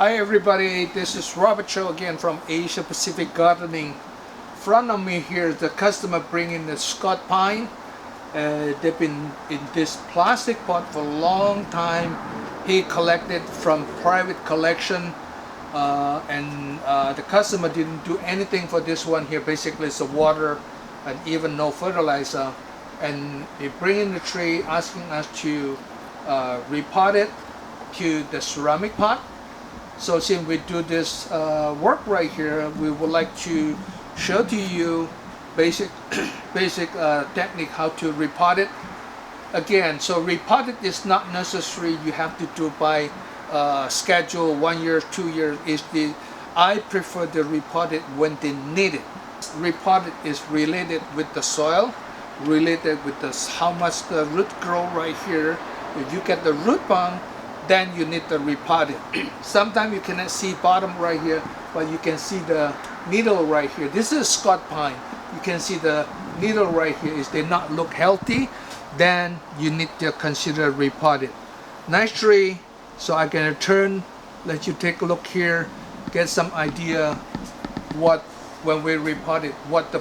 Hi everybody, this is Robert Cho again from Asia Pacific Gardening. In front of me here, the customer bringing the Scott pine. They've been in this plastic pot for a long time. He collected from private collection, and the customer didn't do anything for this one here. Basically it's a water and even no fertilizer, and they bring in the tree asking us to repot it to the ceramic pot. So since we do this work right here, we would like to show to you basic technique how to repot it. Again, so repot it is not necessary you have to do by schedule 1 year, 2 years. I prefer to repot it when they need it. Repot it is related with the soil, related with how much the root grow right here. If you get the root bomb, then you need to repot it. Sometimes you cannot see bottom right here, but you can see the needle right here. This is Scott pine. You can see the needle right here. Is they not look healthy, then you need to consider repot it. Nice tree. So I'm gonna turn, let you take a look here, get some idea what when we repot it, what the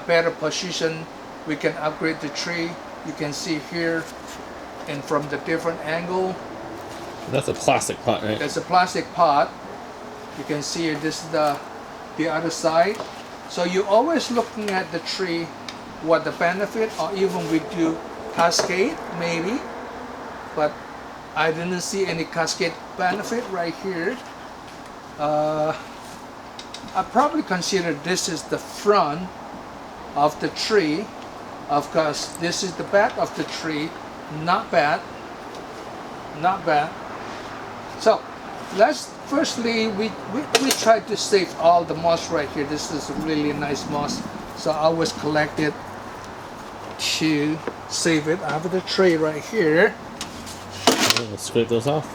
better position we can upgrade the tree. You can see here, and from the different angle. That's a plastic pot, right? That's a plastic pot. You can see this is the other side. So you're always looking at the tree, what the benefit, or even we do cascade maybe, but I didn't see any cascade benefit right here. I probably consider this is the front of the tree. Of course, this is the back of the tree. Not bad. Not bad. So let's firstly we try to save all the moss right here. This is a really nice moss, so I always collect it to save it. I have the tray right here. Let's scrape those off.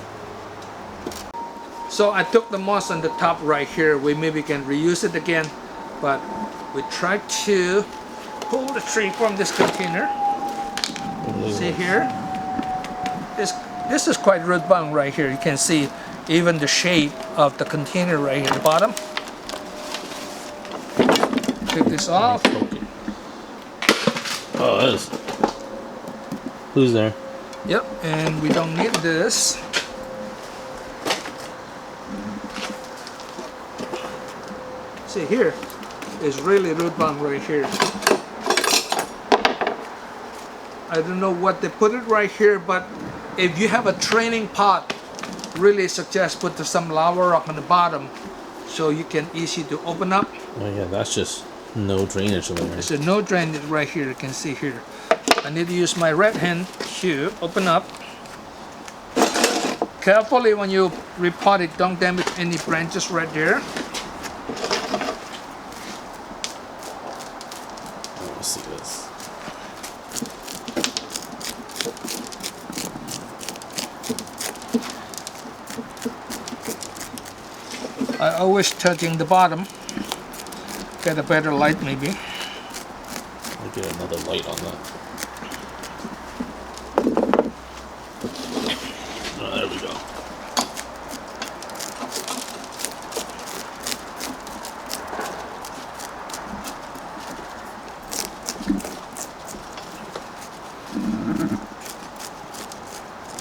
So I took the moss on the top right here. We maybe can reuse it again, but we try to pull the tree from this container. See here, this is quite root bound right here. You can see even the shape of the container right here at the bottom. Take this off. Oh, that is. Who's there? Yep, and we don't need this. See here, it's really root bound right here. I don't know what they put it right here, but if you have a training pot, really suggest put some lava rock on the bottom so you can easy to open up. Oh yeah, that's just no drainage over there. There's a no drainage right here. You can see here. I need to use my right hand to open up. Carefully when you repot it, don't damage any branches right there. Let's see this. I always touching the bottom. Get a better light maybe. I'll get another light on that. Oh, there we go.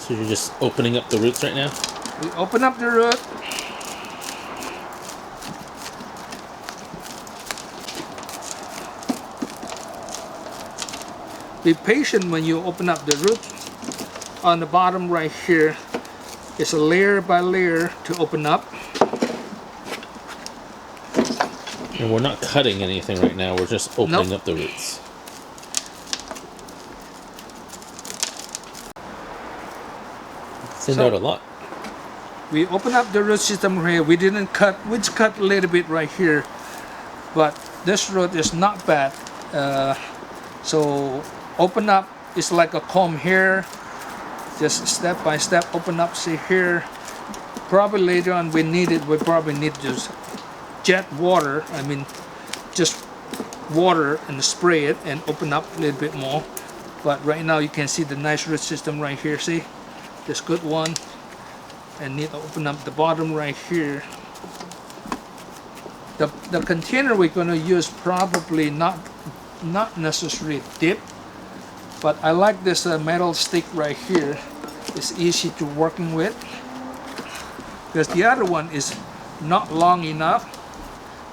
So you're just opening up the roots right now? We open up the root. Be patient when you open up the root. On the bottom right here is a layer by layer to open up. And we're not cutting anything right now, we're just opening up the roots. Thinned out a lot. We open up the root system here. We didn't cut, we just cut a little bit right here, but this root is not bad. So open up, it's like a comb here, just step by step open up. See here, probably later on we probably need to jet water, I mean just water, and spray it and open up a little bit more. But right now you can see the nice root system right here. See this good one. and need to open up the bottom right here. The container we're going to use probably not necessarily deep, but I like this metal stick right here. It's easy to working with, because the other one is not long enough.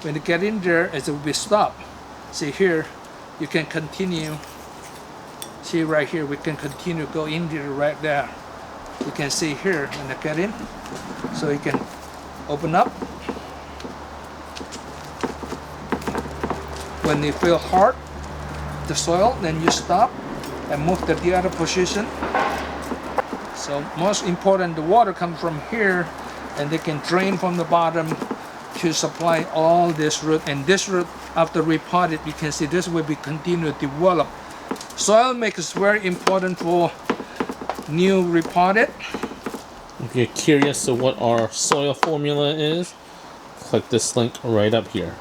When you get in there, it will be stopped. See here, you can continue. See right here, we can continue go in there right there. You can see here when I get in, so you can open up. When you feel hard, the soil, then you stop and move to the other position. So most important, the water comes from here, and they can drain from the bottom to supply all this root. And this root, after repotted, you can see this will be continue to develop. Soil mix is very important for new repotted. If you're curious of what our soil formula is, click this link right up here.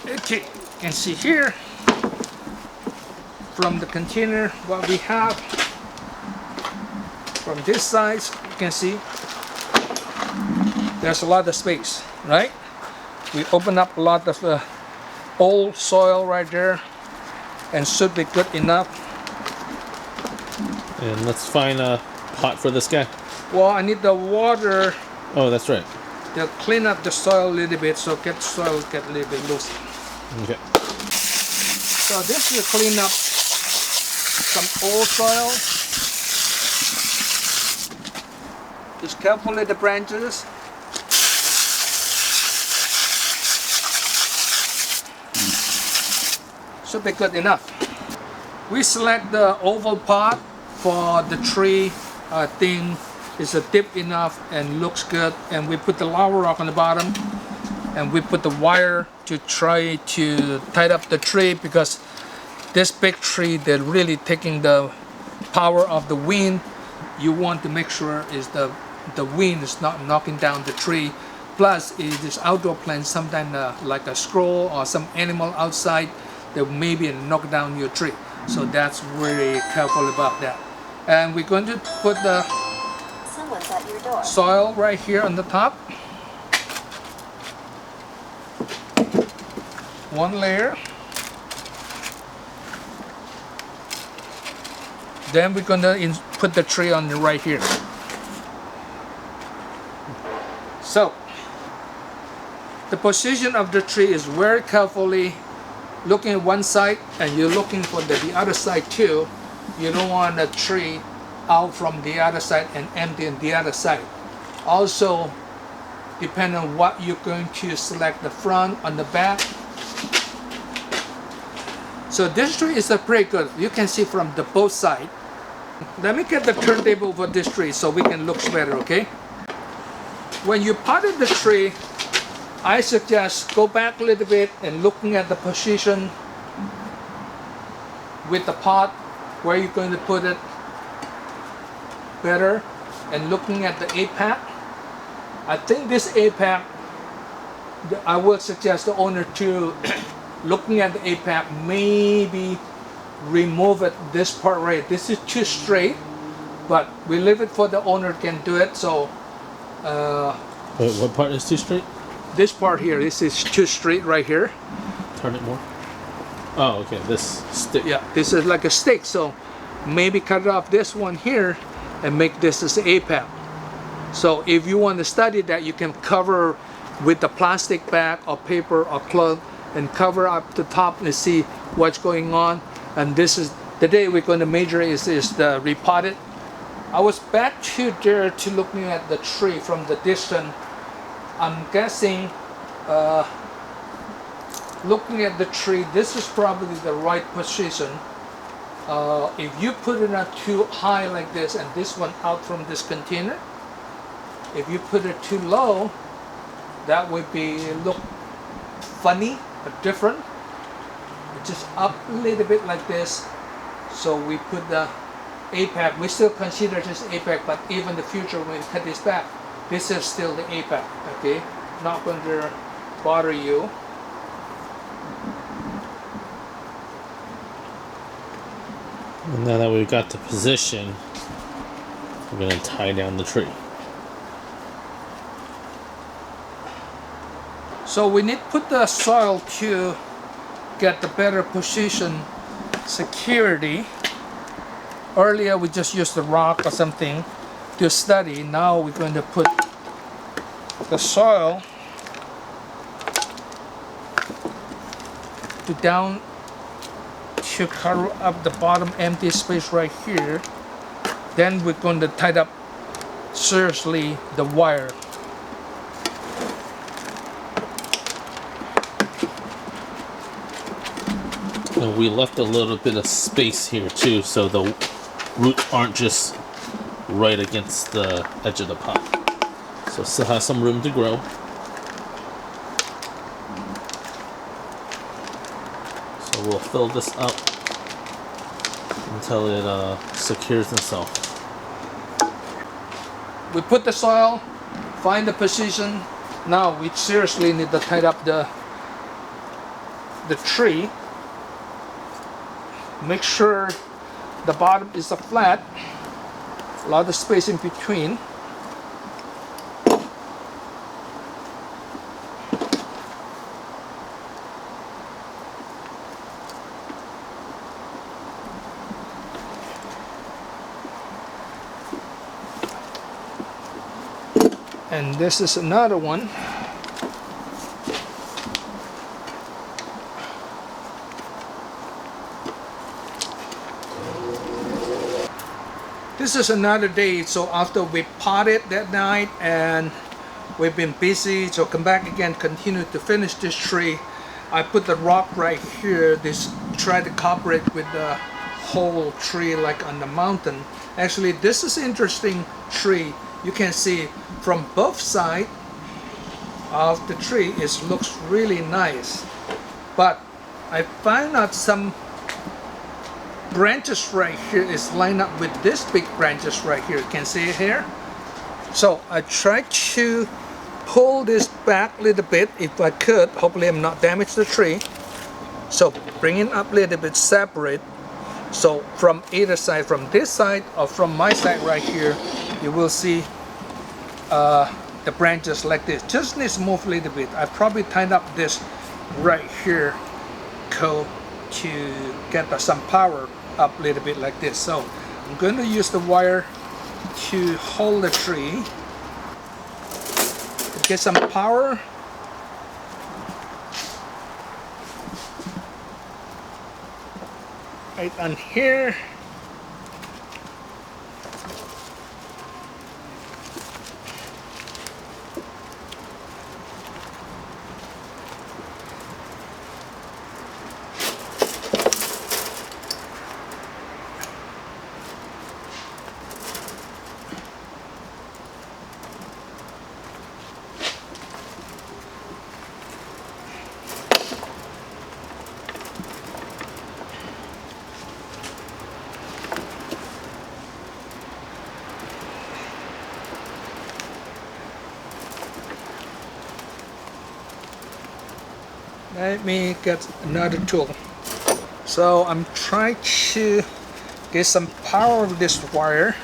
Okay, you can see here from the container what we have. From this side, you can see there's a lot of space, right? We open up a lot of old soil right there, and should be good enough. And let's find a pot for this guy. Well, I need the water Oh, that's right. to clean up the soil a little bit, so soil get a little bit loose. Okay. So this will clean up some old soil. Just carefully the branches. Should be good enough. We select the oval pot for the tree. I think it's deep enough and looks good. And we put the lava rock on the bottom, and we put the wire to try to tie up the tree, because this big tree, they're really taking the power of the wind. You want to make sure is the wind is not knocking down the tree. Plus, it is outdoor plants, sometimes like a squirrel or some animal outside, that maybe knock down your tree. So that's very careful about that. And we're going to put the Someone's at your door. soil right here on the top. One layer. Then we're going to put the tree on the right here. So the position of the tree is very carefully looking at one side, and you're looking for the other side too. You don't want the tree out from the other side and empty on the other side. Also, depending on what you're going to select, the front and the back. So this tree is pretty good. You can see from the both sides. Let me get the turntable for this tree so we can look better, okay? When you potted the tree, I suggest go back a little bit and looking at the position with the pot, where you're going to put it better, and looking at the apex. I think this apex, I would suggest the owner to looking at the apex, maybe remove it, this part right. This is too straight, but we leave it for the owner can do it. So Wait, what part is too straight? this part here, this is too straight right here. Turn it more. Oh, okay. This stick. Yeah, this is like a stick, so maybe cut off this one here and make this as apex. So if you want to study that, you can cover with the plastic bag or paper or cloth and cover up the top and see what's going on. And this is the day we're going to measure is the repotted. I was back to there to looking at the tree from the distance. I'm guessing looking at the tree, this is probably the right position. If you put it up too high like this, and this one out from this container, if you put it too low, that would be look funny or different. Just up a little bit like this. So we put the apex. We still consider this apex, but even in the future when we cut this back, this is still the apex. Okay, not going to bother you. And now that we've got the position, we're going to tie down the tree. So we need to put the soil to get the better position security. Earlier we just used the rock or something to study. Now we're going to put the soil to down to cover up the bottom empty space right here. Then we're going to tie up seriously the wire. And we left a little bit of space here too, so the roots aren't just right against the edge of the pot. So still has some room to grow. So we'll fill this up until it secures itself. We put the soil, find the position. Now we seriously need to tie up the tree. Make sure the bottom is flat, a lot of space in between. And this is another one. This is another day, so after we potted that night and we've been busy, so come back again, continue to finish this tree. I put the rock right here, this try to cover it with the whole tree like on the mountain. Actually, this is interesting tree. You can see from both sides of the tree, it looks really nice. But I find out some branches right here is lined up with this big branches right here. You can see it here. So I try to pull this back a little bit if I could. Hopefully I'm not damage the tree. So bring it up a little bit separate. So from either side, from this side or from my side right here, you will see the branches like this. Just needs to move a little bit. I probably tied up this right here to get some power up a little bit like this. So I'm going to use the wire to hold the tree, get some power. Right on here. Let me get another tool. So I'm trying to get some power of this wire.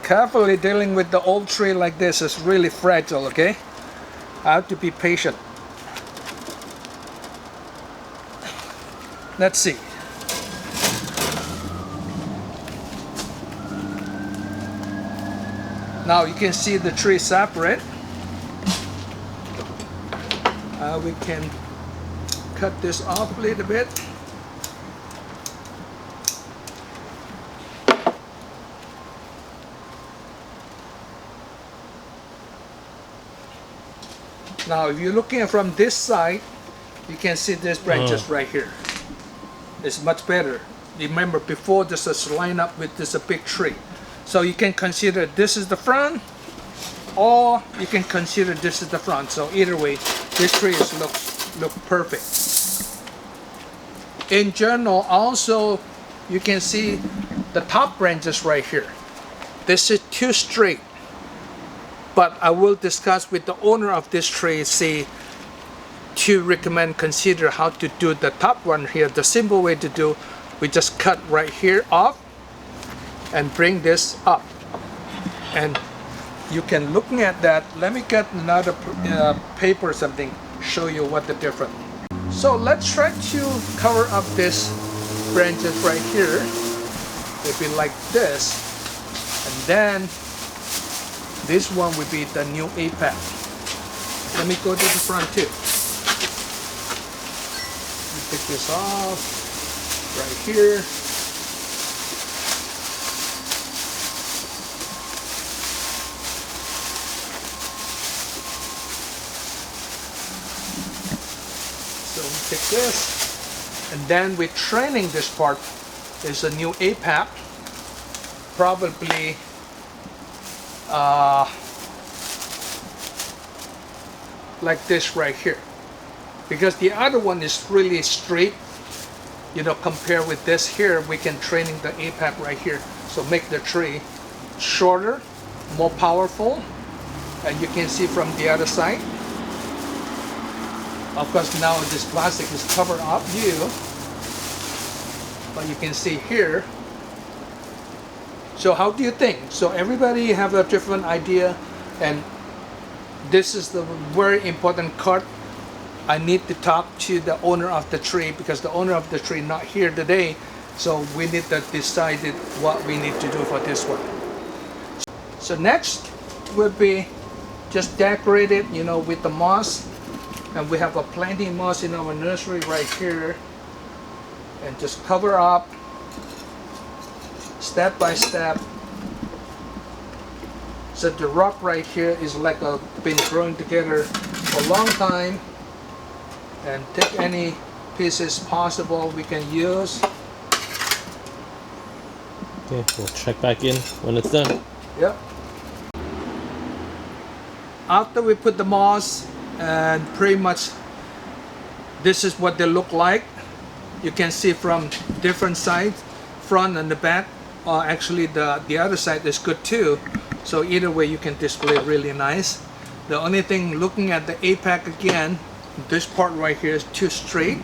Carefully dealing with the old tree like this is really fragile, okay? I have to be patient. Let's see. Now you can see the tree separate. We can cut this off a little bit. Now if you're looking from this side, you can see these branches right here. It's much better. Remember before this is lined up with this big tree. So you can consider this is the front, or you can consider this is the front. So either way, this tree look perfect. In general, also you can see the top branches right here. This is too straight, but I will discuss with the owner of this tree, see to recommend, consider how to do the top one here. The simple way to do, we just cut right here off and bring this up, and you can looking at that. Let me get another paper or something, show you what the difference. So let's try to cover up this branches right here. It'll be like this, and then this one would be the new apex. Let me go to the front too. Take this off right here. So we take this, and then we're training this part. Is a new APAP, probably like this right here, because the other one is really straight, you know, compared with this here. We can training the APAP right here, so make the tree shorter, more powerful. And you can see from the other side, of course now this plastic is covered up but you can see here. So how do you think? So everybody have a different idea, and this is the very important part. I need to talk to the owner of the tree, because the owner of the tree not here today, so we need to decide what we need to do for this one. So next will be just decorate it, you know, with the moss, and we have a plenty of moss in our nursery right here, and just cover up step by step. So the rock right here is like been growing together for a long time, and take any pieces possible we can use. Okay, we'll check back in when it's done. Yep. After we put the moss, and pretty much this is what they look like. You can see from different sides, front and the back. Actually the other side is good too. So either way you can display really nice. The only thing, looking at the apex again, this part right here is too straight.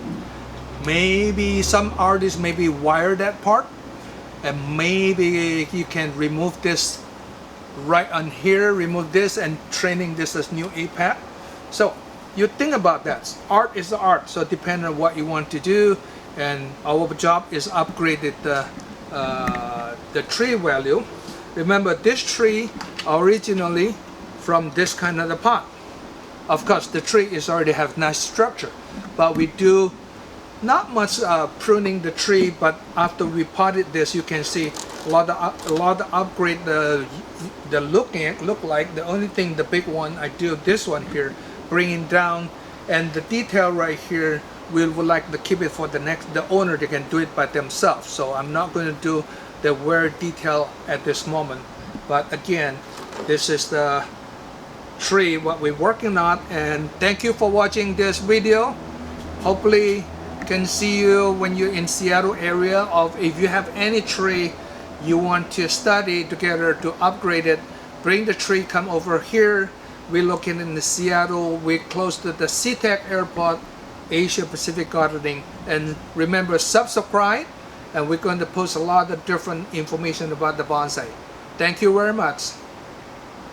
Maybe some artists maybe wire that part, and maybe you can remove this right on here, remove this, and training this as new apex. So you think about that. Art is the art, so depending on what you want to do, and our job is upgraded the tree value. Remember, this tree originally from this kind of the pot. Of course, the tree is already have nice structure, but we do not much pruning the tree. But after we potted this, you can see a lot of upgrade the look like. The only thing, the big one, I do this one here, bringing down, and the detail right here, we would like to keep it for the owner. They can do it by themselves. So I'm not going to do the wear detail at this moment. But again, this is the tree what we're working on, and thank you for watching this video. Hopefully can see you when you're in Seattle area, of if you have any tree you want to study together to upgrade it, bring the tree, come over here. We're located in the Seattle, we're close to the SeaTac Airport, Asia Pacific Gardening. And remember, subscribe, and we're going to post a lot of different information about the bonsai. Thank you very much.